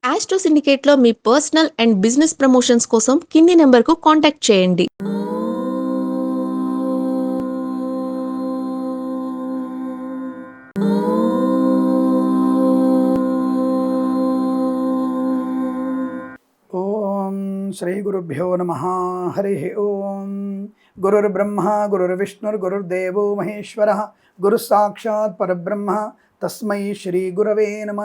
Astro సిండికేట్లో మీ personal and business promotions కోసం కింది నెంబర్కు కాంటాక్ట్ చేయండి. ఓం శ్రీ గురుభ్యో నమ. హరి ఓం. గురుర్బ్రహ్మ గురుర్విష్ణుర్ గురుర్దేవో మహేశ్వర గురు సాక్షాత్ పరబ్రహ్మ తస్మై శ్రీ గురవే నమ.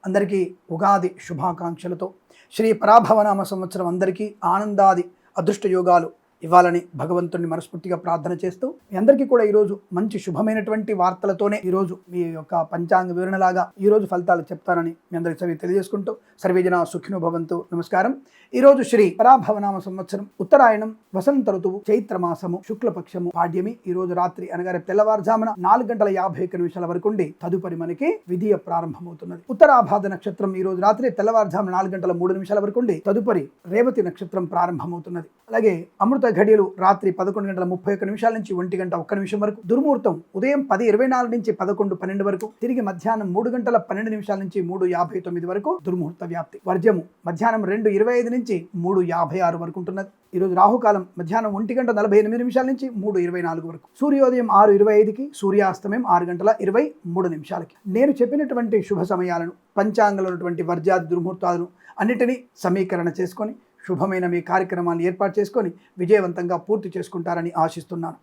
అందరికీ ఉగాది శుభాకాంక్షలతో శ్రీ పరాభవనామ సంవత్సరం అందరికీ ఆనందాది అదృష్ట యోగాలు ఇవ్వాలని భగవంతుడిని మనస్ఫూర్తిగా ప్రార్థన చేస్తూ మీ అందరికీ కూడా ఈరోజు మంచి శుభమైనటువంటి వార్తలతోనే ఈరోజు మీ యొక్క పంచాంగ వివరణలాగా ఈరోజు ఫలితాలు చెప్తానని మీ అందరికీ తెలియజేసుకుంటూ సర్వేజన సుఖినో భవంతు. నమస్కారం. ఈరోజు శ్రీ పరాభవనామ సంవత్సరం ఉత్తరాయణం వసంత ఋతువు చైత్రమాసము శుక్లపక్షము పాడ్యమి. ఈ రోజు రాత్రి అనగా తెల్లవారుజామున 4:51 వరకు ఉండి తదుపరి మనకి విధియ ప్రారంభమవుతున్నది. ఉత్తరాభాద నక్షత్రం ఈ రోజు రాత్రి తెల్లవారుజామున 4:03 వరకు ఉండి తదుపరి రేవతి నక్షత్రం ప్రారంభమవుతున్నది. అలాగే అమృత ఘడియలు రాత్రి 11:31 నుంచి 1:01 వరకు. దుర్ముహూర్తం ఉదయం 10:24 నుంచి 11:12 వరకు. తిరిగి మధ్యాహ్నం 3:12 నుంచి 3:59 వరకు దుర్ముహూర్త వ్యాప్తి. వర్జము మధ్యాహ్నం 2:25 నుంచి 3:56 వరకు ఉంటున్నది. ఈరోజు రాహుకాలం మధ్యాహ్నం 1:48 నుంచి 3:24 వరకు. సూర్యోదయం 6:25కి, సూర్యాస్తమయం 6:23 నేను చెప్పినటువంటి శుభ సమయాలను పంచాంగంలో ఉన్నటువంటి వర్జాది దుర్ముహూర్తాలను అన్నిటినీ సమీకరణ చేసుకొని శుభమైన మీ కార్యక్రమాన్ని ఏర్పాటు చేసుకొని విజయవంతంగా పూర్తి చేసుకుంటారని ఆశిస్తున్నాను.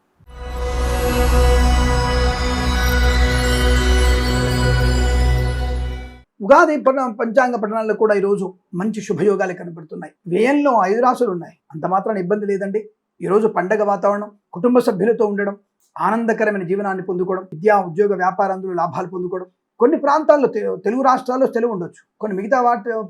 ఉగాది పంచాంగ పఠనాల్లో కూడా ఈరోజు మంచి శుభయోగాలు కనబడుతున్నాయి. వ్యయంలో 5 రాశులు ఉన్నాయి. అంత మాత్రాన ఇబ్బంది లేదండి. ఈరోజు పండగ వాతావరణం, కుటుంబ సభ్యులతో ఉండడం, ఆనందకరమైన జీవనాన్ని పొందుకోవడం, విద్యా ఉద్యోగ వ్యాపారంలో లాభాలు పొందుకోవడం. కొన్ని ప్రాంతాల్లో తెలుగు రాష్ట్రాల్లో సెలవు ఉండొచ్చు, కొన్ని మిగతా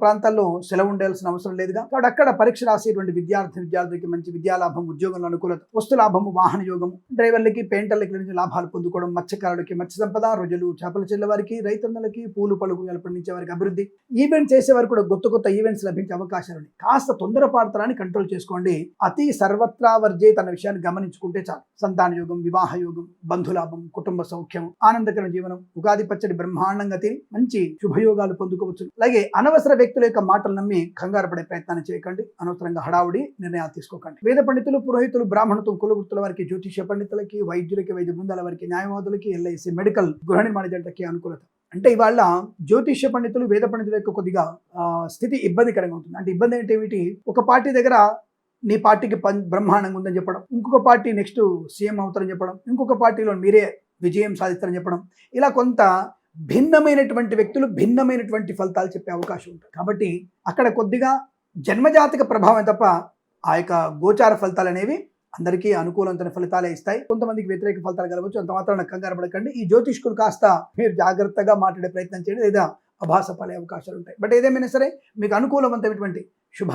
ప్రాంతాల్లో సెలవు ఉండాల్సిన అవసరం లేదుగా. కాబట్టి అక్కడ పరీక్ష రాసేటువంటి విద్యార్థులకి మంచి విద్యాలాభం, ఉద్యోగంలో అనుకూలత, వస్తు లాభము, వాహన యోగము, డ్రైవర్లకి, పెయింటర్లకి నుంచి లాభాలు పొందుకోవడం, మత్స్యకారులకి మత్స్య సంపద, రొయ్యలు, చేపల చెల్లె వారికి, రైతన్నలకి, పూలు పలుకులు పండించే వారికి అభివృద్ధి, ఈవెంట్ చేసే వారికి కూడా కొత్త ఈవెంట్స్ లభించే అవకాశాలు ఉన్నాయి. కాస్త తొందరపాటుతనాన్ని కంట్రోల్ చేసుకోండి. అతి సర్వత్రా వర్జే తన విషయాన్ని గమనించుకుంటే చాలు. సంతాన యోగం, వివాహ యోగం, బంధులాభం, కుటుంబ సౌఖ్యం, ఆనందకర జీవనం, ఉగాది పచ్చడి బ్రహ్మాండంగా తిని మంచి శుభయోగాలు పొందుకోవచ్చు. అలాగే అనవసర వ్యక్తుల యొక్క మాటలు నమ్మి కంగారు పడే ప్రయత్నాన్ని చేయకండి. అనవసరంగా హడావుడి నిర్ణయాలు తీసుకోకండి. వేద పండితులు, పురోహితులు, బ్రాహ్మణత్వం, కులవృత్తుల వారికి, జ్యోతిష పండితులకి, వైద్యులకి, వైద్య బృందాల వారికి, న్యాయవాదులకి, ఎల్ఐసి, మెడికల్, గృహ నిర్మాణ జంటకి అనుకూలత. అంటే ఇవాళ జ్యోతిష్య పండితులు, వేద పండితుల యొక్క కొద్దిగా స్థితి ఇబ్బందికరంగా ఉంటుంది. అంటే ఇబ్బంది అంటే ఏమిటి? ఒక పార్టీ దగ్గర నీ పార్టీకి బ్రహ్మాండంగా ఉందని చెప్పడం, ఇంకొక పార్టీ నెక్స్ట్ సీఎం అవుతారని చెప్పడం, ఇంకొక పార్టీలో మీరే విజయం సాధిస్తారని చెప్పడం, ఇలా కొంత భిన్నమైనటువంటి వ్యక్తులు భిన్నమైనటువంటి ఫలితాలు చెప్పే అవకాశం ఉంటుంది. కాబట్టి అక్కడ కొద్దిగా జన్మజాతక ప్రభావం తప్ప ఆ యొక్క గోచార ఫలితాలు అనేవి అందరికీ అనుకూలమైన ఫలితాలే ఇస్తాయి. కొంతమందికి వ్యతిరేక ఫలితాలు కలవచ్చు. అంత మాత్రాన కంగారు పడకండి. ఈ జ్యోతిష్కులు కాస్త మీరు జాగ్రత్తగా మాట్లాడే ప్రయత్నం చేయండి, లేదా అభాస పడే అవకాశాలు ఉంటాయి. బట్ ఏదేమైనా సరే మీకు అనుకూలవంతమైనటువంటి శుభ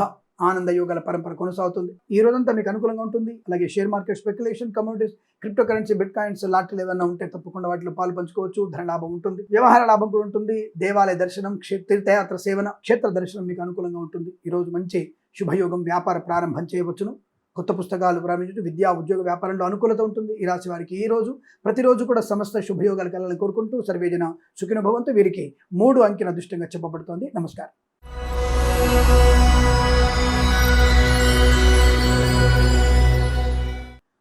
ఆనంద యోగాల పరంపర కొనసాగుతుంది. ఈ రోజంతా మీకు అనుకూలంగా ఉంటుంది. అలాగే share market, speculation, commodities, crypto currency, bitcoins, లాటరీలు ఏదైనా ఉంటే తప్పకుండా వాటిలో పాలు పంచుకోవచ్చు. ధన లాభం ఉంటుంది, వ్యవహార లాభం కూడా ఉంటుంది. దేవాలయ దర్శనం, తీర్థయాత్ర సేవన, క్షేత్ర దర్శనం మీకు అనుకూలంగా ఉంటుంది. ఈరోజు మంచి శుభయోగం, వ్యాపార ప్రారంభం చేయవచ్చును. కొత్త పుస్తకాలు ప్రారంభించు, విద్యా ఉద్యోగ వ్యాపారంలో అనుకూలత ఉంటుంది. ఈ రాశి వారికి ఈ రోజు ప్రతిరోజు కూడా సమస్త శుభయోగాలు కలాలని కోరుకుంటూ సర్వేజన సుఖినో భవంతు. వీరికి 3 అంకెల అదృష్టంగా చెప్పబడుతోంది. నమస్కారం.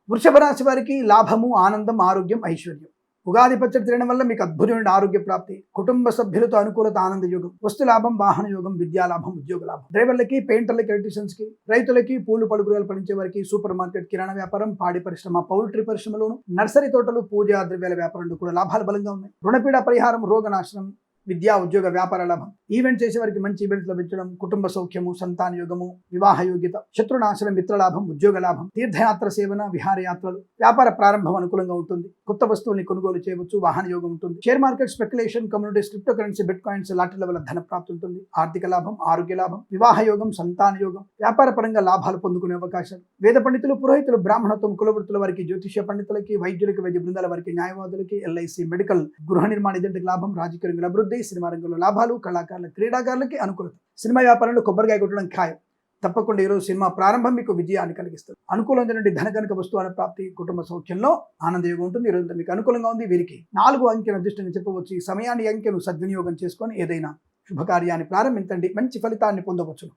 వృషభ రాశి వారికి లాభము, ఆనందం, ఆరోగ్యం, ఐశ్వర్యం. ఉగాది పచ్చడి తినడం వల్ల మీకు అద్భుతమైన ఆరోగ్య ప్రాప్తి, కుటుంబ సభ్యులతో అనుకూలత, ఆనంద యోగం, వస్తు లాభం, వాహన యోగం, విద్యాలాభం, ఉద్యోగ లాభం. డ్రైవర్లకి, పెయింటర్లకి, ఎలక్ట్రీషియన్స్ కి, రైతులకి, పూలు పలుకులు పండించే వారికి, సూపర్ మార్కెట్, కిరాణా వ్యాపారం, పాడి పరిశ్రమ, పౌల్ట్రీ పరిశ్రమలోను, నర్సరీ తోటలు, పూజా ద్రవ్యాల వ్యాపారంలో కూడా లాభాలు బలంగా ఉన్నాయి. రుణపీడ పరిహారం, రోగనాశనం, విద్యా ఉద్యోగ వ్యాపార లాభం, ఈవెంట్ చేసే వారికి మంచి ఈవెంట్స్ లభించడం, కుటుంబ సౌఖ్యము, సంతాన యోగము, వివాహ యోగ్యత, శత్రునాశనం, మిత్రలాభం, ఉద్యోగ లాభం, తీర్థయాత్ర సేవన, విహారయాత్రలు, వ్యాపార ప్రారంభం అనుకూలంగా ఉంటుంది. కొత్త వస్తువుల్ని కొనుగోలు చేయవచ్చు, వాహన యోగం ఉంటుంది. Share market, speculation, communities, crypto currency, bitcoins, లాటరీల వల్ల ధన ప్రాప్తి ఉంటుంది. ఆర్థిక లాభం, ఆరోగ్య లాభం, వివాహ యోగం, సంతాన యోగం, వ్యాపార పరంగా లాభాలు పొందుకునే అవకాశాలు. వేద పండితులు, పురోహితులు, బ్రాహ్మణత్వం, కులవృత్తుల వారికి, జ్యోతిష పండితులకి, వైద్యులకి, వైద్య బృందాల వారికి, న్యాయవాదులకి, ఎల్ఐసి, మెడికల్, గృహ నిర్మాణ జంటకి లాభం, రాజకీయ రంగంలో అభివృద్ధి, సినిమా రంగంలో లాభాలు, కళాకారుల, క్రీడాకారులకి అనుకూలత. సినిమా వ్యాపారంలో కొబ్బరికాయ కొట్టడం ఖాయం. తప్పకుండా ఈరోజు సినిమా ప్రారంభం మీకు విజయాన్ని కలిగిస్తుంది. అనుకూలమైనటువంటి ధనకనక వస్తువుల ప్రాప్తి, కుటుంబ సౌఖ్యంలో ఆనందయోగం ఉంటుంది. ఈరోజు మీకు అనుకూలంగా ఉంది. వీరికి 4 అంకెను అదృష్టంగా చెప్పవచ్చు. ఈ సమయాన్ని అంకెను సద్వినియోగం చేసుకొని ఏదైనా శుభకార్యాన్ని ప్రారంభించండి, మంచి ఫలితాన్ని పొందవచ్చు.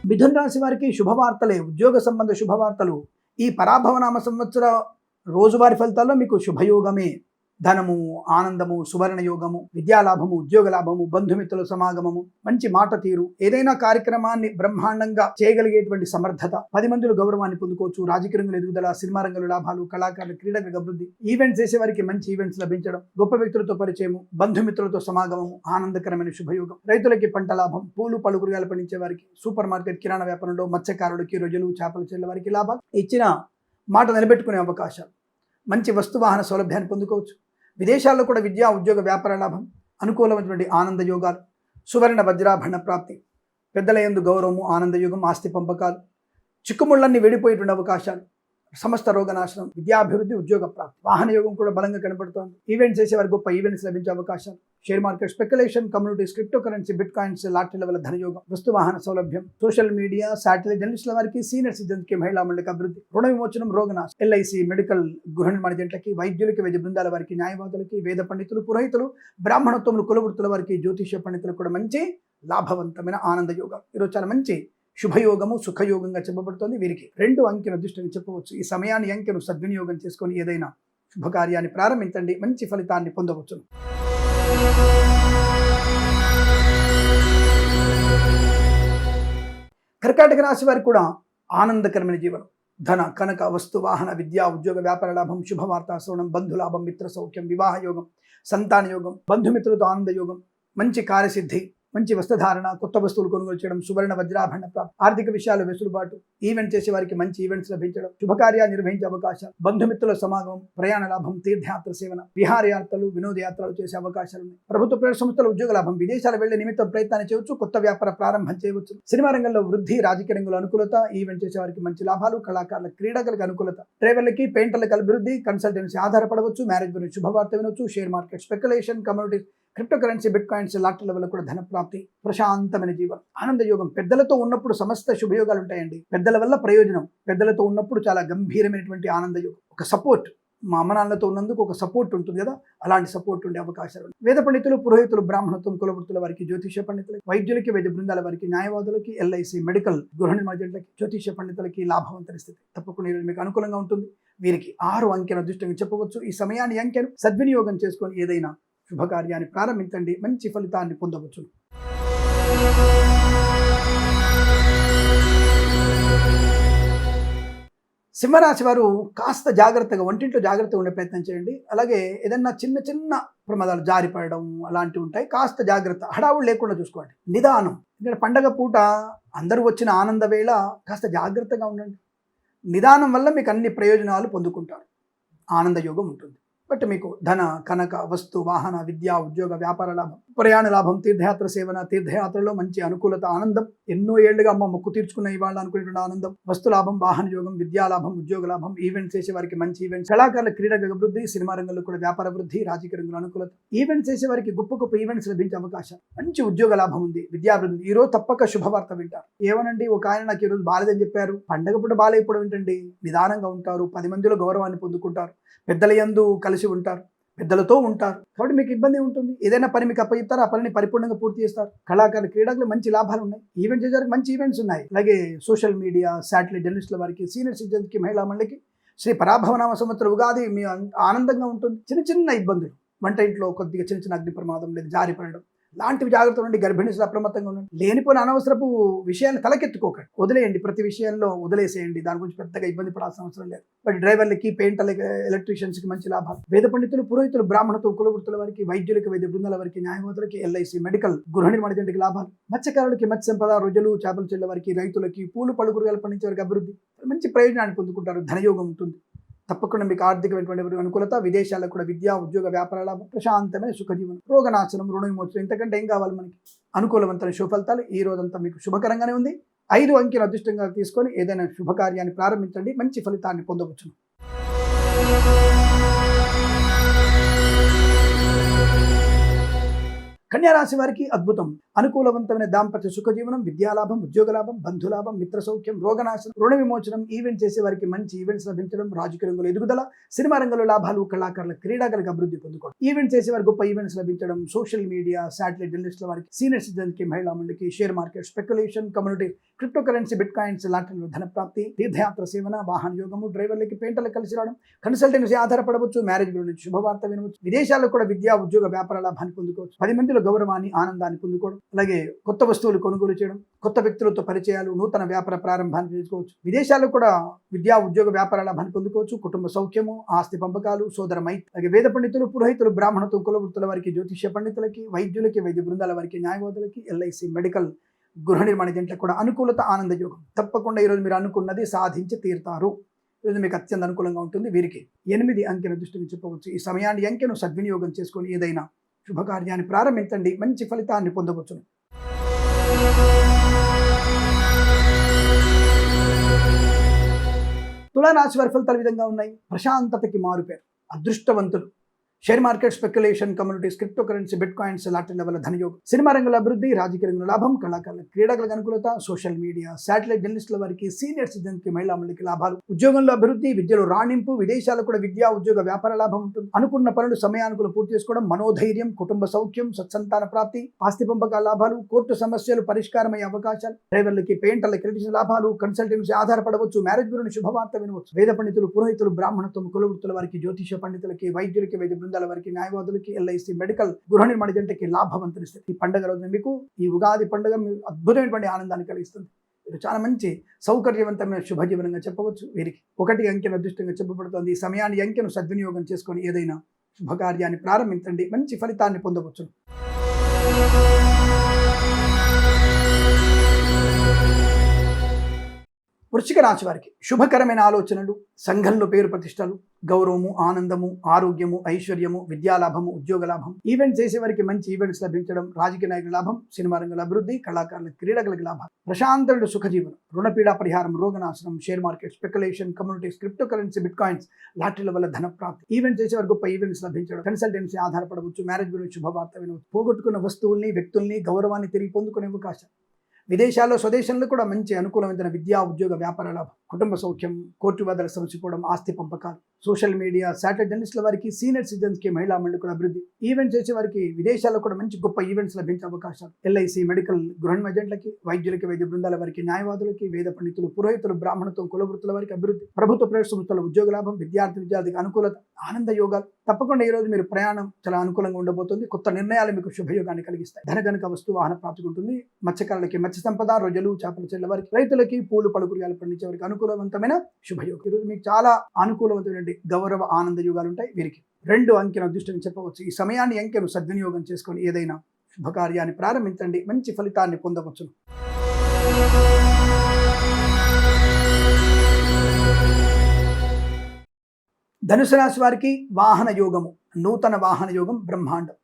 మిథున రాశి వారికి శుభవార్తలే, ఉద్యోగ సంబంధ శుభవార్తలు. ఈ పరాభవనామ సంవత్సర రోజువారీ ఫలితాల్లో మీకు శుభయోగమే. ధనము, ఆనందము, సువర్ణ యోగము, విద్యాలాభము, ఉద్యోగ లాభము, బంధుమిత్రుల సమాగమము, మంచి మాట తీరు, ఏదైనా కార్యక్రమాన్ని బ్రహ్మాండంగా చేయగలిగేటువంటి సమర్థత, 10 మందిలో గౌరవాన్ని పొందుకోవచ్చు, రాజకీయ రంగంలో ఎదుగుదల, సినిమా రంగంలో లాభాలు, కళాకారుల క్రీడలకు అభివృద్ధి, ఈవెంట్స్ చేసే వారికి మంచి ఈవెంట్స్ లభించడం, గొప్ప వ్యక్తులతో పరిచయము, బంధుమిత్రులతో సమాగమము, ఆనందకరమైన శుభయోగం. రైతులకి పంట లాభం, పూలు పళ్ళు కూరగాయలు పండించే వారికి, సూపర్ మార్కెట్ కిరాణా వ్యాపారంలో, మత్స్యకారులకి, రొయ్యలు చేపలు చెల్లె వారికి లాభాలు, ఇచ్చిన మాట నిలబెట్టుకునే అవకాశాలు, మంచి వస్తు వాహన సౌలభ్యాన్ని పొందుకోవచ్చు. విదేశాల్లో కూడా విద్యా ఉద్యోగ వ్యాపార లాభం, అనుకూలమైనటువంటి ఆనంద యోగాలు, సువర్ణ వజ్రాభరణ ప్రాప్తి, పెద్దల యందు గౌరవము, ఆనందయోగం, ఆస్తి పంపకాలు, చిక్కుముళ్ళన్నీ వెళ్ళిపోయేటువంటి అవకాశాలు, సమస్త రోగనాశనం, విద్యాభివృద్ధి, ఉద్యోగ ప్రాప్తి, వాహన యోగం కూడా బలంగా కనబడుతోంది. ఈవెంట్స్ చేసేవారు గొప్ప ఈవెంట్స్ లభించే అవకాశాలు, share market, speculation, communities, crypto currency, bitcoins, లాటరీల వల్ల ధనయోగం, వస్తు వాహన సౌలభ్యం, సోషల్ మీడియా, శాటిలైట్ జర్నలిస్టుల వారికి, సీనియర్ సిటిజన్స్కి, మహిళా మండలికి అభివృద్ధి, రుణ విమోచనం, రోగనాశం, ఎల్ఐసి, మెడికల్, గృహ నిర్మాణ జంటలకి, వైద్యులకి, వైద్య బృందాల వారికి, న్యాయవాదులకి, వేద పండితులు, పురోహితులు, బ్రాహ్మణత్వములు, కులవృత్తుల వారికి, జ్యోతిష్య పండితులకు కూడా మంచి లాభవంతమైన ఆనంద యోగం. ఈరోజు చాలా మంచి శుభయోగము, సుఖయోగంగా చెప్పబడుతోంది. వీరికి 2 అంకెను అదృష్టంగా చెప్పవచ్చు. ఈ సమయాన్ని, అంకెను సద్వినియోగం చేసుకొని ఏదైనా శుభకార్యాన్ని ప్రారంభించండి, మంచి ఫలితాన్ని పొందవచ్చు. కర్కాటక రాశి వారికి కూడా ఆనందకరమైన జీవనం, ధన, కనక, వస్తు, వాహన, విద్యా, ఉద్యోగ వ్యాపార లాభం, శుభవార్త శ్రవణం, బంధులాభం, మిత్ర సౌఖ్యం, వివాహ యోగం, సంతాన యోగం, బంధుమిత్రులతో ఆనంద యోగం, మంచి కార్యసిద్ధి, మంచి వస్త్రధారణ, కొత్త వస్తువులు కొనుగోలు చేయడం, సువర్ణ వజ్రాభరణ ప్రాప్తి, ఆర్థిక విషయాలు వెసులుబాటు, ఈవెంట్ చేసే వారికి మంచి ఈవెంట్స్ లభించడం, శుభకార్యాలు నిర్వహించే అవకాశాలు, బంధుమిత్రుల సమాగమం, ప్రయాణ లాభం, తీర్థయాత్ర సేవన, విహారయాత్రలు, వినోదయాత్రలు చేసే అవకాశాలు ఉన్నాయి. ప్రభుత్వ ప్రైవేట్ సంస్థల ఉద్యోగ లాభం, విదేశాలు వెళ్లే నిమిత్తం ప్రయత్నాన్ని చేయవచ్చు, కొత్త వ్యాపార ప్రారంభం చేయవచ్చు. సినిమా రంగంలో వృద్ధి, రాజకీయ రంగంలో అనుకూలత, ఈవెంట్ చేసే వారికి మంచి లాభాలు, కళాకారుల క్రీడలకు అనుకూలత, డ్రైవర్లకి, పెయింటర్లకు అభివృద్ధి, కన్సల్టెన్సీ ఆధారపడవచ్చు, మ్యారేజ్ గురించి శుభవార్త వినొచ్చు, share market, speculation, communities, crypto currency, bitcoins, లాటరీల వల్ల కూడా ధన ప్రాప్తి, ప్రశాంతమైన జీవనం, ఆనంద యోగం. పెద్దలతో ఉన్నప్పుడు సమస్త శుభయోగాలు ఉంటాయండి. పెద్దల వల్ల ప్రయోజనం, పెద్దలతో ఉన్నప్పుడు చాలా గంభీరమైనటువంటి ఆనంద యోగం. ఒక సపోర్ట్, మా అమ్మ నాన్నలతో ఉన్నందుకు ఒక సపోర్ట్ ఉంటుంది కదా, అలాంటి సపోర్ట్ ఉండే అవకాశాలు. వేద పండితులు, పురోహితులు, బ్రాహ్మణత్వం, కులవృత్తుల వారికి, జ్యోతిష్య పండితులకి, వైద్యులకి, వైద్య బృందాల వారికి, న్యాయవాదులకి, ఎల్ఐసి, మెడికల్, గృహ నిర్మాణ జంటలకి, జ్యోతిష్య పండితులకి లాభవంతమైన స్థితి. తప్పకుండా ఈరోజు మీకు అనుకూలంగా ఉంటుంది. వీరికి 6 అంకెను అదృష్టంగా చెప్పవచ్చు. ఈ సమయాన్ని, అంకెను సద్వినియోగం చేసుకొని ఏదైనా శుభకార్యాన్ని ప్రారంభించండి, మంచి ఫలితాన్ని పొందవచ్చు. సింహరాశి వారు కాస్త జాగ్రత్తగా, వంటింట్లో జాగ్రత్తగా ఉండే ప్రయత్నం చేయండి. అలాగే ఏదన్నా చిన్న చిన్న ప్రమాదాలు, జారిపడడం అలాంటివి ఉంటాయి. కాస్త జాగ్రత్త, హడావుడు లేకుండా చూసుకోండి, నిదానం. ఇక్కడ పండగ పూట అందరూ వచ్చిన ఆనంద వేళ కాస్త జాగ్రత్తగా ఉండండి. నిదానం వల్ల మీకు అన్ని ప్రయోజనాలు పొందుకుంటారు, ఆనంద యోగం ఉంటుంది. బట్ మీకు ధన, కనక, వస్తు, వాహన, విద్యా, ఉద్యోగ వ్యాపార లాభం, ప్రయాణ లాభం, తీర్థయాత్ర సేవన, తీర్థయాత్రలో మంచి అనుకూలత, ఆనందం, ఎన్నో ఏళ్లుగా అమ్మ మొక్కు తీర్చుకున్న ఇవాళ అనుకునేటువంటి ఆనందం, వస్తు లాభం, వాహన యోగం, విద్యా లాభం, ఉద్యోగ లాభం, ఈవెంట్స్ చేసే వారికి మంచి ఈవెంట్స్, కళాకారుల క్రీడల అభివృద్ధి, సినిమా రంగంలో కూడా వ్యాపార వృద్ధి, రాజకీయ రంగంలో అనుకూలత, ఈవెంట్స్ చేసే వారికి గొప్ప గొప్ప ఈవెంట్స్ లభించే అవకాశం, మంచి ఉద్యోగ లాభం ఉంది, విద్యాభివృద్ధి. ఈ రోజు తప్పక శుభవార్త వింటారు. ఏమనండి, ఒక ఆయన నాకు ఈ రోజు బాలేదని చెప్పారు. పండగ పూట బాలేకపోవడం ఏంటండి? నిదానంగా ఉంటారు, 10 మందిలో గౌరవాన్ని పొందుకుంటారు, పెద్దల యందు కలిసి ఉంటారు, పెద్దలతో ఉంటారు. కాబట్టి మీకు ఇబ్బంది ఉంటుంది. ఏదైనా పని మీకు అప్పగిస్తారు, ఆ పనిని పరిపూర్ణంగా పూర్తి చేస్తారు. కళాకారుల క్రీడలు మంచి లాభాలు ఉన్నాయి, ఈవెంట్ చేసేవారికి మంచి ఈవెంట్స్ ఉన్నాయి. అలాగే సోషల్ మీడియా, శాటిలైట్ జర్నలిస్టుల వారికి, సీనియర్ సిటిజన్స్కి, మహిళా మండలికి శ్రీ పరాభవనామ సంవత్సర ఉగాది మీ ఆనందంగా ఉంటుంది. చిన్న చిన్న ఇబ్బందులు, వంట ఇంట్లో కొద్దిగా చిన్న చిన్న అగ్ని ప్రమాదం లేదా జారిపడడం లాంటివి జాగ్రత్తగా ఉండి, గర్భిణీలు అప్రమత్తంగా ఉండండి. లేనిపోయిన అనవసరపు విషయాన్ని తలకెత్తుకోకండి, వదిలేయండి. ప్రతి విషయంలో వదిలేసేయండి, దాని గురించి పెద్దగా ఇబ్బంది పడాల్సిన అవసరం లేదు. బట్ డ్రైవర్లకి, పెయింటర్లకి, ఎలక్ట్రీషియన్స్కి మంచి లాభాలు, వేద పండితులు, పురోహితులు, బ్రాహ్మణత్వం, కులవృత్తుల వారికి, వైద్యులకి, వైద్య బృందాల వారికి, న్యాయవాదులకి, ఎల్ఐసి, మెడికల్, గృహ నిర్మాణ జంటకి లాభాలు, మత్స్యకారులకి, మత్స్య సంపద, రొయ్యలు, చేపలు చెల్లె వారికి, రైతులకి, పూలు పళ్ళు కూరగాయలు పండించే వారికి అభివృద్ధి, మంచి ప్రయోజనాన్ని పొందుకుంటారు, ధనయోగం ఉంటుంది. తప్పకుండా మీకు ఆర్థికమైనటువంటి అనుకూలత, విదేశాలకు కూడా విద్యా, ఉద్యోగ వ్యాపార లాభం, ప్రశాంతమైన సుఖజీవనం, రోగనాశనం, రుణ విమోచనం. ఇంతకంటే ఏం కావాలి మనకి? అనుకూలవంతమైన శుభఫలితాలు. ఈ రోజంతా మీకు శుభకరంగానే ఉంది. 5 అంకెను అదృష్టంగా తీసుకొని ఏదైనా శుభకార్యాన్ని ప్రారంభించండి, మంచి ఫలితాన్ని పొందవచ్చు. కన్యా రాశి వారికి అద్భుతం. అనుకూలవంతమైన దాంపత్య సుఖజీవనం, విద్యాలాభం, ఉద్యోగ లాభం, బంధులాభం, మిత్ర సౌఖ్యం, రోగనాశనం, రుణ విమోచనం, ఈవెంట్ చేసే వారికి మంచి ఈవెంట్స్ లభించడం, రాజకీయ రంగంలో ఎదుగుదల, సినిమా రంగంలో లాభాలు, కళాకారుల క్రీడాకారులకు అభివృద్ధి పొందుకోవడం, ఈవెంట్ చేసే వారికి గొప్ప ఈవెంట్స్ లభించడం, సోషల్ మీడియా, శాటిలైట్ జర్నలిస్టుల వారికి, సీనియర్ సిటిజన్కి, మహిళా మండలికి, share market, speculation, community, crypto currency, bitcoins లాంటి ధన ప్రాప్తి, తీర్థయాత్ర సేవన, వాహన యోగము, డ్రైవర్లకి, పెయింటర్లకు కలిసి రావడం, కన్సల్టెన్సీ ఆధారపడవచ్చు, మ్యారేజ్ గురించి శుభవార్త వినవచ్చు, విదేశాల్లో కూడా విద్యా ఉద్యోగ వ్యాపార లాభాన్ని పొందుకోవచ్చు, 10 మందిలో గౌరవాన్ని, ఆనందాన్ని పొందుకోవడం, అలాగే కొత్త వస్తువులు కొనుగోలు చేయడం, కొత్త వ్యక్తులతో పరిచయాలు, నూతన వ్యాపార ప్రారంభాన్ని చేసుకోవచ్చు, విదేశాల్లో కూడా విద్యా ఉద్యోగ వ్యాపార లాభాన్ని పొందుకోవచ్చు, కుటుంబ సౌఖ్యము, ఆస్తి పంపకాలు, సోదర మైత్రి, అలాగే వేద పండితులు, పురోహితులు, బ్రాహ్మణత్వం, కులవృత్తుల వారికి, జ్యోతిష్య పండితులకి, వైద్యులకి, వైద్య బృందాల వారికి, న్యాయవాదులకి, ఎల్ఐసి, మెడికల్, గృహ నిర్మాణ జంటలకు కూడా అనుకూలత, ఆనంద యోగం. తప్పకుండా ఈరోజు మీరు అనుకున్నది సాధించి తీరుతారు. ఈరోజు మీకు అత్యంత అనుకూలంగా ఉంటుంది. వీరికి 8 అంకెను దృష్టిని చెప్పవచ్చు. ఈ సమయాన్ని అంకెను సద్వినియోగం చేసుకొని ఏదైనా శుభకార్యాన్ని ప్రారంభించండి, మంచి ఫలితాన్ని పొందవచ్చును. తులారాశి వారి ఫలితాలు విధంగా ఉన్నాయి. ప్రశాంతతకి మారుపేరు, అదృష్టవంతులు, share market, speculation, communities, crypto currency, bitcoins లాంటి లెవెల్ ధనయోగం, సినిమా రంగంలో అభివృద్ధి, రాజకీయ రంగంలో లాభం, కళాకారుల క్రీడాకులకు అనుకూలత, సోషల్ మీడియా, శాటిలైట్ జర్నలిస్టుల వారికి, సీనియర్ సిటిజన్కి, మహిళా మండలికి లాభాలు, ఉద్యోగంలో అభివృద్ధి, విద్యలో రాణింపు, విదేశాల్లో కూడా విద్యా ఉద్యోగ వ్యాపార లాభం ఉంటుంది, అనుకున్న పనులు సమయానుకూలం పూర్తి చేసుకోవడం, మనోధైర్యం, కుటుంబ సౌఖ్యం, సత్సంతాన ప్రాప్తి, ఆస్తి పంపకాల లాభాలు, కోర్టు సమస్యలు పరిష్కారమయ్యే అవకాశాలు, డ్రైవర్లకి, పెయింటర్లకి, ఎలక్ట్రీషియన్ లాభాలు, కన్సల్టెన్సీ ఆధారపడవచ్చు, మ్యారేజ్ గురించి శుభవార్త వినవచ్చు, వేద పండితులు, పురోహితులు, బ్రాహ్మణత్వం, కులవృత్తుల వారికి, జ్యోతిష పండితులకి, వైద్యులకి, వైద్య బృందాల వారికి, న్యాయవాదులు, ఎల్ఐసి, మెడికల్, గృహ నిర్మాణ జంటకి లాభవంతునిస్తుంది. ఈ పండుగ రోజున మీకు ఈ ఉగాది పండుగ అద్భుతమైనటువంటి ఆనందాన్ని కలిగిస్తుంది. ఇది చాలా మంచి సౌకర్యవంతమైన శుభజీవనంగా చెప్పవచ్చు. వీరికి 1 అంకెను అదృష్టంగా చెప్పబడుతుంది. ఈ సమయాన్ని అంకెను సద్వినియోగం చేసుకొని ఏదైనా శుభకార్యాన్ని ప్రారంభించండి, మంచి ఫలితాన్ని పొందవచ్చు. వృశ్చిక రాశి వారికి శుభకరమైన ఆలోచనలు, సంఘంలో పేరు ప్రతిష్టలు, గౌరవము, ఆనందము, ఆరోగ్యము, ఐశ్వర్యము, విద్యాలాభము, ఉద్యోగ లాభం, ఈవెంట్స్ చేసే వారికి మంచి ఈవెంట్స్ లభించడం, రాజకీయ నాయకుల లాభం, సినిమా రంగంలో అభివృద్ధి, కళాకారుల క్రీడలకు లాభం, ప్రశాంతమైన సుఖజీవనం, రుణపీడ పరిహారం, రోగనాశనం, share market, speculation, communities, crypto currency, bitcoins లాంటి వల్ల ధన ప్రాప్తి, ఈవెంట్స్ చేసే వారికి గొప్ప ఈవెంట్స్ లభించడం, కన్సల్టెన్సీ ఆధారపడవచ్చు, మ్యారేజ్ గురించి శుభవార్త వినవచ్చు, పోగొట్టుకున్న వస్తువుల్ని, వ్యక్తుల్ని, గౌరవాన్ని తిరిగి పొందుకునే అవకాశం, విదేశాల్లో, స్వదేశంలో కూడా మంచి అనుకూలమైన విద్యా ఉద్యోగ వ్యాపార లాభం, కుటుంబ సౌఖ్యం, కోర్టు వాదాల సమసిపోవడం, ఆస్తి పంపకాలు, సోషల్ మీడియా, శాటిలైట్ జర్నలిస్టుల వారికి, సీనియర్ సిటిజన్స్కి, మహిళా మండలి కూడా అభివృద్ధి, ఈవెంట్ చేసే వారికి విదేశాల్లో కూడా మంచి గొప్ప ఈవెంట్స్ లభించే అవకాశాలు, ఎల్ఐసి, మెడికల్, గృహ ఏజెంట్లకి, వైద్యులకి, వైద్య బృందాల వారికి, న్యాయవాదులకి, వేద పండితులు, పురోహితులు, బ్రాహ్మణత్వం, కులవృత్తుల వారికి అభివృద్ధి, ప్రభుత్వ ప్రైవేట్ సంస్థల ఉద్యోగ లాభం, విద్యార్థికి అనుకూలత, ఆనంద యోగాలు. తప్పకుండా ఈ రోజు మీరు ప్రయాణం చాలా అనుకూలంగా ఉండబోతుంది. కొత్త నిర్ణయాలు మీకు శుభయోగాన్ని కలిగిస్తాయి. ధనగనక వస్తు వాహన ప్రాప్తి ఉంటుంది. మత్స్యకారులకి మత్స్య సంపద, రొయ్యలు, చేపల చెట్ల వారికి, రైతులకి, పూలు, పలుకురియాలు పండించే వారికి అనుకూలవంతమైన శుభయోగం. ఈరోజు మీకు చాలా అనుకూలవంతమైన గౌరవ, ఆనంద యోగాలు ఉంటాయి. వీరికి 2 అంకెను అదృష్టం చెప్పవచ్చు. ఈ సమయాన్ని అంకెను సద్వినియోగం చేసుకొని ఏదైనా శుభకార్యాన్ని ప్రారంభించండి, మంచి ఫలితాన్ని పొందవచ్చు. ధనుసు రాశి వారికి వాహన యోగము, నూతన వాహన యోగం బ్రహ్మాండం,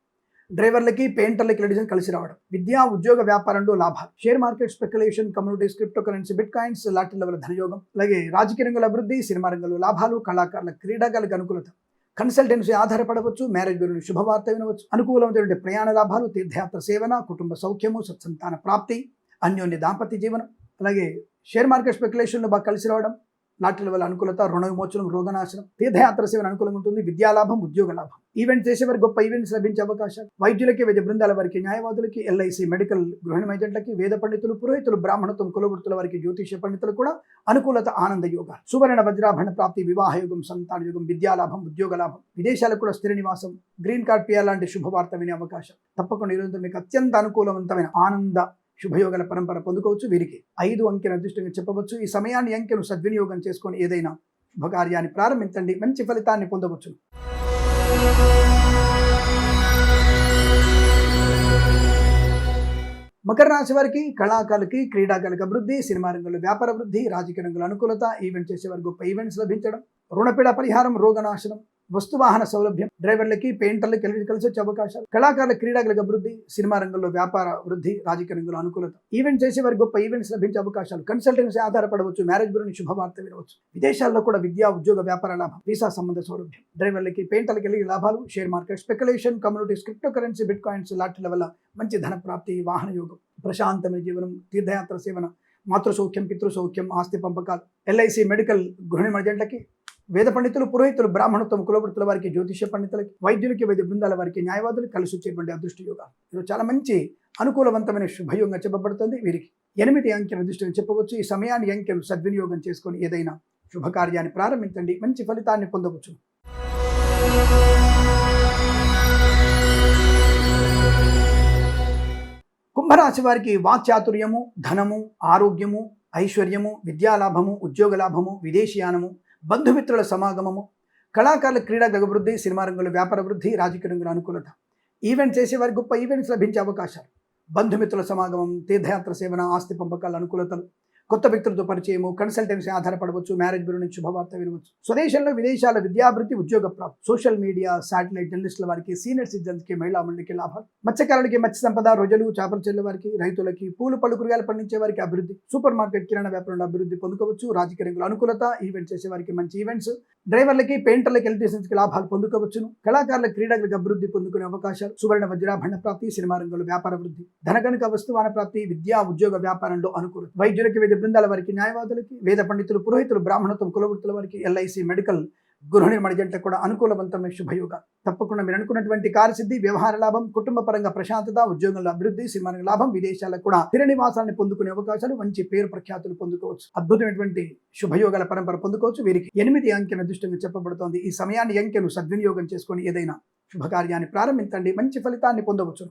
డ్రైవర్లకి, పెయింటర్లకి, ఎలక్ట్రీషియన్ కలిసి రావడం, విద్యా ఉద్యోగ వ్యాపారంలో లాభాలు, share market, speculation, communities, crypto currency, bitcoins లాంటి లెవెల్ ధనయోగం, అలాగే రాజకీయ రంగంలో అభివృద్ధి, సినిమా రంగంలో లాభాలు, కళాకారుల క్రీడాకారులకు అనుకూలత, కన్సల్టెన్సీ ఆధారపడవచ్చు, మ్యారేజ్ గురించి శుభవార్త వినవచ్చు, అనుకూలమైన ప్రయాణ లాభాలు, తీర్థయాత్ర సేవన, కుటుంబ సౌఖ్యము, సత్సంతాన ప్రాప్తి, అన్యోన్య దాంపత్య జీవనం, అలాగే షేర్ మార్కెట్, స్పెక్యులేషన్లో బాగా కలిసి రావడం, లాటరీ వల్ల అనుకూలత, రుణ విమోచనం, రోగనాశనం, తీర్థయాత్ర సేవన అనుకూలంగా ఉంటుంది, విద్యాలాభం, ఉద్యోగ లాభం, ఈవెంట్ చేసేవారు గొప్ప ఈవెంట్స్ లభించే అవకాశాలు, వైద్యులకి, వైద్య బృందాల వారికి, న్యాయవాదులకి, ఎల్ఐసి, మెడికల్, గృహ ఏజెంట్లకి, వేద పండితులు, పురోహితులు, బ్రాహ్మణత్వం, కులవృత్తుల వారికి, జ్యోతిష పండితులు కూడా అనుకూలత, ఆనంద యోగాలు, సువర్ణ వజ్రాభరణ ప్రాప్తి, వివాహ యోగం, సంతాన యోగం, విద్యాలాభం, ఉద్యోగ లాభం, విదేశాలకు కూడా స్థిర నివాసం, గ్రీన్ కార్డ్ పిఆర్ లాంటి శుభవార్త వినే అవకాశం. తప్పకుండా ఈరోజు మీకు అత్యంత అనుకూలవంతమైన ఆనంద శుభయోగాల పరంపర పొందుకోవచ్చు. వీరికి 5 అంకెను అదృష్టంగా చెప్పవచ్చు. ఈ సమయాన్ని అంకెను సద్వినియోగం చేసుకొని ఏదైనా శుభకార్యాన్ని ప్రారంభించండి, మంచి ఫలితాన్ని పొందవచ్చు. మకర రాశి వారికి కళాకారులకి, క్రీడాకారులకు అభివృద్ధి, సినిమా రంగంలో వ్యాపార వృద్ధి, రాజకీయ రంగంలో అనుకూలత, ఈవెంట్ చేసేవారు గొప్ప ఈవెంట్స్ లభించడం, రుణపీడ పరిహారం, రోగనాశనం, వస్తువాహన సౌలభ్యం, డ్రైవర్లకి, పెయింటర్లకి కలిసి వచ్చే అవకాశాలు, కళాకారుల క్రీడాకులకు అభివృద్ధి, సినిమా రంగంలో వ్యాపార వృద్ధి, రాజకీయ రంగంలో అనుకూలత, ఈవెంట్ చేసే వారికి గొప్ప ఈవెంట్స్ లభించే అవకాశాలు, కన్సల్టెన్సీ ఆధారపడవచ్చు, మ్యారేజ్ బ్యూరోని శుభవార్త వినవచ్చు, విదేశాల్లో కూడా విద్యా ఉద్యోగ వ్యాపార లాభం, వీసా సంబంధ సౌలభ్యం, డ్రైవర్లకి, పెయింటర్లకి కలిగే లాభాలు, share market, speculation, communities, crypto currency, bitcoins లాంటి వల్ల మంచి ధన ప్రాప్తి, వాహన యోగం, ప్రశాంతమైన జీవనం, తీర్థయాత్ర సేవన, మాతృసౌఖ్యం, పితృసౌఖ్యం, ఆస్తి పంపకాలు, ఎల్ఐసి, మెడికల్, గృహిణి మర్జెంట్లకి, వేద పండితులు, పురోహితులు, బ్రాహ్మణత్వం, కులవృత్తుల వారికి, జ్యోతిష్య పండితులకి, వైద్యులకి, వైద్య బృందాల వారికి, న్యాయవాదులకు కలిసి వచ్చేటువంటి అదృష్ట యోగాలు. ఇది చాలా మంచి అనుకూలవంతమైన శుభయోగంగా చెప్పబడుతుంది. వీరికి 8 అంకెల అదృష్టం చెప్పవచ్చు. ఈ సమయాన్ని అంకెను సద్వినియోగం చేసుకొని ఏదైనా శుభకార్యాన్ని ప్రారంభించండి, మంచి ఫలితాన్ని పొందవచ్చు. కుంభరాశి వారికి వాక్చాతుర్యము, ధనము, ఆరోగ్యము, ఐశ్వర్యము, విద్యాలాభము, ఉద్యోగ లాభము, విదేశీయానము, బంధుమిత్రుల సమాగమము, కళాకారుల క్రీడా అభివృద్ధి, సినిమా రంగంలో వ్యాపార వృద్ధి, రాజకీయ రంగంలో అనుకూలత, ఈవెంట్ చేసే వారికి గొప్ప ఈవెంట్స్ లభించే అవకాశాలు, బంధుమిత్రుల సమాగమం, తీర్థయాత్ర సేవన, ఆస్తి పంపకాల అనుకూలతలు, కొత్త వ్యక్తులతో పరిచయము, కన్సల్టెన్సీ ఆధారపడవచ్చు, మ్యారేజ్ బ్యూరో నుంచి శుభవార్త వినవచ్చు, స్వదేశంలో విదేశాల విద్యాభివృద్ధి, ఉద్యోగ ప్రాప్తి, సోషల్ మీడియా, శాటిలైట్ జర్నలిస్టుల వారికి, సీనియర్ సిటిజన్స్కి, మహిళా మండలికి లాభాలు, మత్స్యకారులకి, మత్స్య సంపద, రొయ్యలు, చేపల చెల్లె వారికి, రైతులకి, పూలు పళ్ళు కూరగాయలు పండించే వారికి అభివృద్ధి, సూపర్ మార్కెట్, కిరాణా వ్యాపారంలో అభివృద్ధి పొందుకోవచ్చు, రాజకీయ రంగంలో అనుకూలత, ఈవెంట్ చేసే వారికి మంచి ఈవెంట్స్, డ్రైవర్లకి, పెయింటర్లకి, ఎలక్ట్రీషియన్స్కి లాభాలు పొందుకోవచ్చును, కళాకారుల క్రీడలకు అభివృద్ధి పొందుకునే అవకాశాలు, సువర్ణ వజ్రాభరణ ప్రాప్తి, సినిమా రంగంలో వ్యాపార వృద్ధి, ధనగణక వస్తువాన ప్రాప్తి, విద్యా ఉద్యోగ వ్యాపారంలో అనుకూలత, వైద్యులకి, వైద్య బృందాల వారికి, న్యాయవాదులకి, వేద పండితులు, పురోహితులు, బ్రాహ్మణత్వం, కులవృత్తుల వారికి, ఎల్ఐసి, మెడికల్, గృహిణి మర్జెంట్లకు కూడా అనుకూలవంతమైన శుభయోగ. తప్పకుండా మీరు అనుకున్నటువంటి కార్యసిద్ధి, వ్యవహార లాభం, కుటుంబ పరంగా ప్రశాంతత, ఉద్యోగంలో అభివృద్ధి, సినిమా రంగ లాభం, విదేశాలకు కూడా స్థిర నివాసాన్ని పొందుకునే అవకాశాలు, మంచి పేరు ప్రఖ్యాతులు పొందుకోవచ్చు, అద్భుతమైనటువంటి శుభయోగాల పరంపర పొందుకోవచ్చు. వీరికి 8 అంకెల అదృష్టంగా చెప్పబడుతోంది. ఈ సమయాన్ని అంకెను సద్వినియోగం చేసుకొని ఏదైనా శుభకార్యాన్ని ప్రారంభించండి, మంచి ఫలితాన్ని పొందవచ్చు.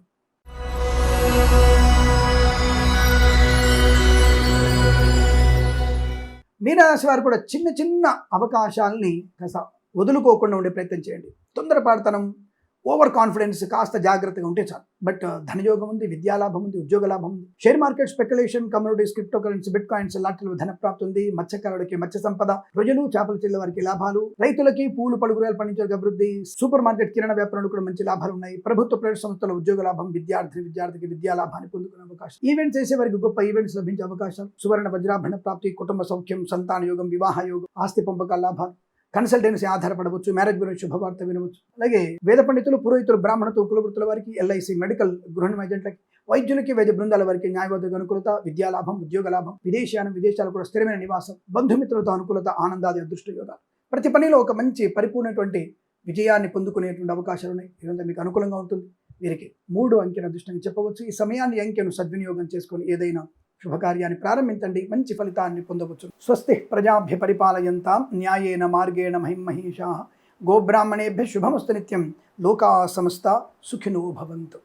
మీనరాశి వారు కూడా చిన్న చిన్న అవకాశాలని కాస్త వదులుకోకుండా ఉండే ప్రయత్నం చేయండి. తొందరపాటుతనం, ఓవర్ కాన్ఫిడెన్స్ కాస్త జాగ్రత్తగా ఉంటే చాలు. బట్ ధనయోగం ఉంది, విద్యాలాభం ఉంది, ఉద్యోగ లాభం ఉంది, share market, speculation, communities, crypto currency, bitcoins లాంటిలో ధన ప్రాప్తి ఉంది, మత్స్యకారులకి మత్స్య సంపద, రొయ్యలు, చేపల చెల్లె వారికి లాభాలు, రైతులకి, పూలు పళ్ళు కూరగాయలు పండించే అభివృద్ధి, సూపర్ మార్కెట్, కిరాణా వ్యాపారంలో కూడా మంచి లాభాలు ఉన్నాయి, ప్రభుత్వ ప్రైవేట్ సంస్థల ఉద్యోగ లాభం, విద్యార్థికి విద్యా లాభాన్ని పొందుకునే అవకాశం, ఈవెంట్స్ చేసే వారికి గొప్ప ఈవెంట్స్ లభించే అవకాశం, సువర్ణ వజ్రాభరణ ప్రాప్తి, కుటుంబ సౌఖ్యం, సంతాన యోగం, వివాహ యోగం, ఆస్తి పంపకాల లాభాలు, కన్సల్టెన్సీ ఆధారపడవచ్చు, మ్యారేజ్ బ్యూరో శుభవార్త వినవచ్చు. అలాగే వేద పండితులు, పురోహితులు, బ్రాహ్మణత్వం, కులవృత్తుల వారికి, ఎల్ఐసి, మెడికల్, గృహిణి మర్జెంట్లకి, వైద్యులకి, వైద్య బృందాల వారికి, న్యాయవాదులకు అనుకూలత, విద్యాలాభం, ఉద్యోగ లాభం, విదేశీయానం, విదేశాలు కూడా స్థిరమైన నివాసం, బంధుమిత్రులతో అనుకూలత, ఆనందాది అదృష్ట యోగాలు. ప్రతి పనిలో ఒక మంచి పరిపూర్ణటువంటి విజయాన్ని పొందుకునేటువంటి అవకాశాలు ఉన్నాయి. ఇదంతా మీకు అనుకూలంగా ఉంటుంది. వీరికి 3 అంకెల అదృష్టంగా చెప్పవచ్చు. ఈ సమయాన్ని అంకెను సద్వినియోగం చేసుకొని ఏదైనా శుభకార్యాన్ని ప్రారంభించండి, మంచి ఫలితాన్ని పొందవచ్చు. స్వస్తి ప్రజాభ్య పరిపాలయంతాం న్యాయేన మార్గేణ మహిమహీషాః గోబ్రాహ్మణేభ్య శుభమస్తు నిత్యం. లోకా సమస్తా సుఖినో భవంతు.